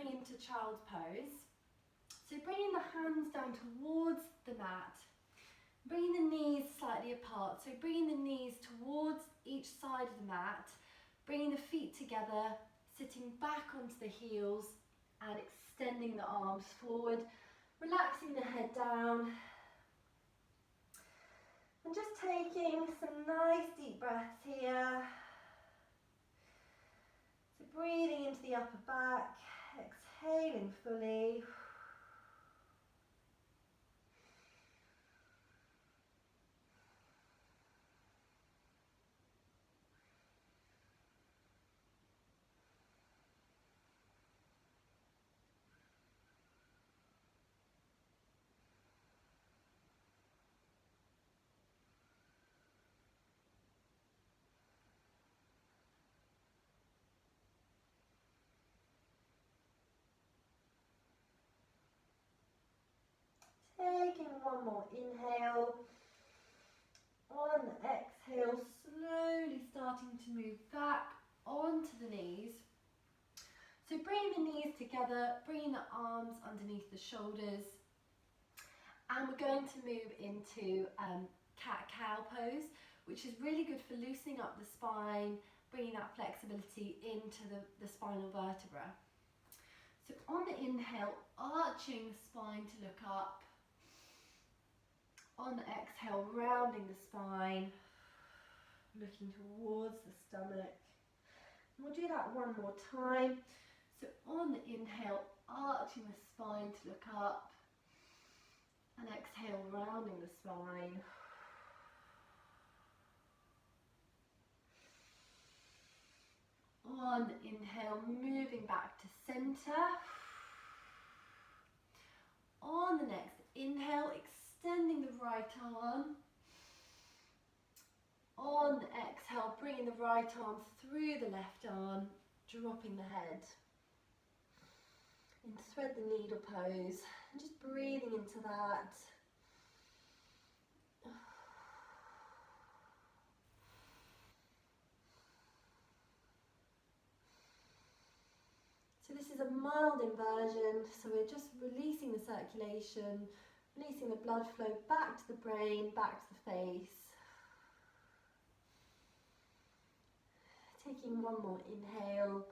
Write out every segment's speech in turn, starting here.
coming into child's pose. So bringing the hands down towards the mat, bringing the knees slightly apart. So bringing the knees towards each side of the mat, bringing the feet together, sitting back onto the heels and extending the arms forward, relaxing the head down. And just taking some nice deep breaths here. So breathing into the upper back, exhaling fully. Taking one more inhale. On the exhale, slowly starting to move back onto the knees. So bringing the knees together, bringing the arms underneath the shoulders. And we're going to move into cat-cow pose, which is really good for loosening up the spine, bringing that flexibility into the spinal vertebra. So on the inhale, arching the spine to look up. On the exhale, rounding the spine, looking towards the stomach. And we'll do that one more time. So on the inhale, arching the spine to look up. And exhale, rounding the spine. On the inhale, moving back to center. On the next inhale, extending the right arm. On the exhale, bringing the right arm through the left arm, dropping the head. And thread the needle pose, and just breathing into that. So this is a mild inversion, so we're just releasing the circulation, releasing the blood flow back to the brain, back to the face. Taking one more inhale.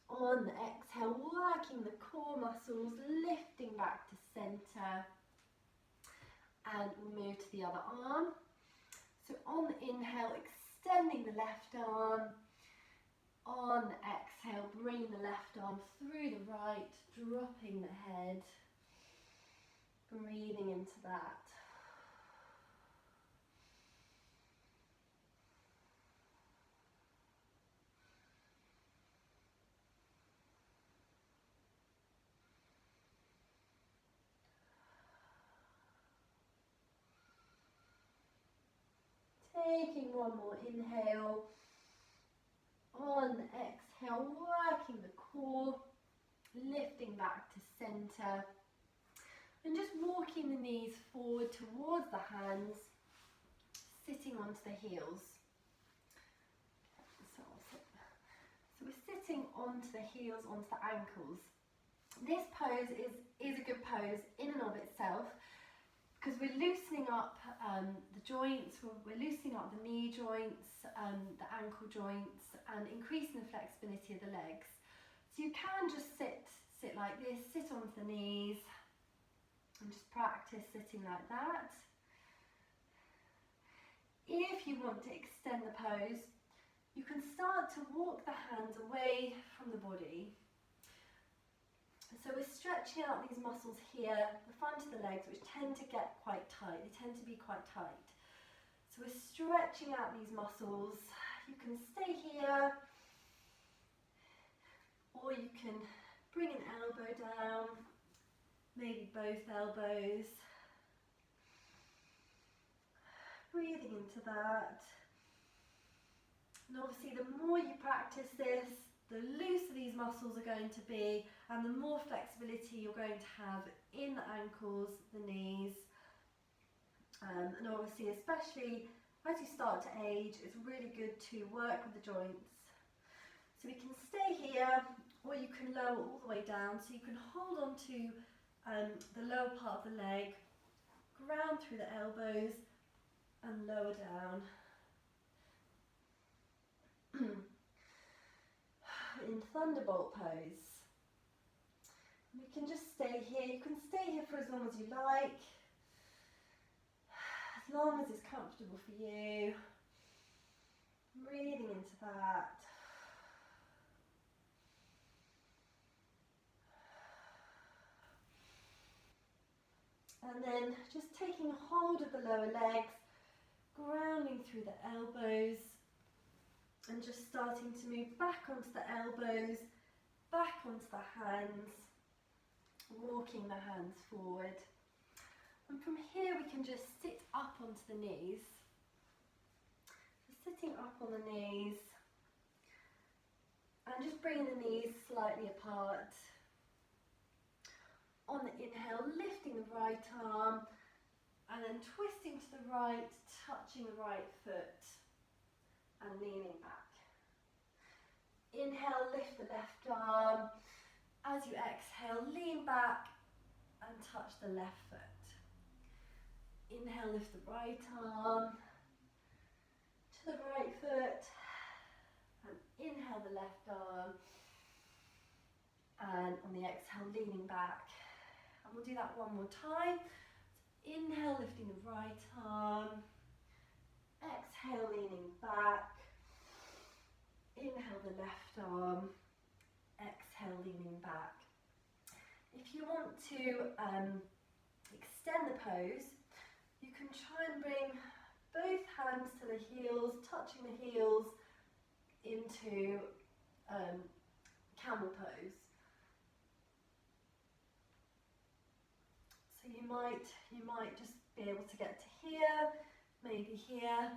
On the exhale, working the core muscles, lifting back to center. And we'll move to the other arm. So on the inhale, extending the left arm. On the exhale, bringing the left arm through the right, dropping the head. Breathing into that. Taking one more inhale. On the exhale, working the core, lifting back to center. And just walking the knees forward towards the hands, sitting onto the heels. So we're sitting onto the heels, onto the ankles. This pose is a good pose in and of itself, because we're loosening up the joints, we're loosening up the knee joints, the ankle joints, and increasing the flexibility of the legs. So you can just sit like this, sit onto the knees, and just practice sitting like that. If you want to extend the pose, you can start to walk the hands away from the body. So we're stretching out these muscles here, the front of the legs, which tend to get quite tight. They tend to be quite tight. So we're stretching out these muscles. You can stay here, or you can bring an elbow down, maybe both elbows. Breathing into that. And obviously the more you practice this, the looser these muscles are going to be, and the more flexibility you're going to have in the ankles, the knees, and obviously especially as you start to age, it's really good to work with the joints. So we can stay here, or or you can lower all the way down, so you can hold on to the lower part of the leg, ground through the elbows and lower down. In Thunderbolt pose. We can just stay here. You can stay here for as long as you like, as long as it's comfortable for you. Breathing into that. And then just taking hold of the lower legs, grounding through the elbows, and just starting to move back onto the elbows, back onto the hands, walking the hands forward. And from here we can just sit up onto the knees. Just sitting up on the knees and just bringing the knees slightly apart. On the inhale, lifting the right arm and then twisting to the right, touching the right foot and leaning back. Inhale, lift the left arm. As you exhale, lean back and touch the left foot. Inhale, lift the right arm to the right foot, and inhale the left arm, and on the exhale, leaning back. And we'll do that one more time. So inhale, lifting the right arm, exhale, leaning back, inhale the left arm, exhale, leaning back. If you want to extend the pose, you can try and bring both hands to the heels, touching the heels into camel pose. So you might just be able to get to here, maybe here.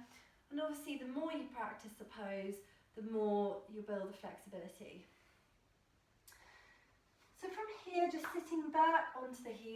And obviously the more you practice the pose, the more you build the flexibility. So from here, just sitting back onto the heels.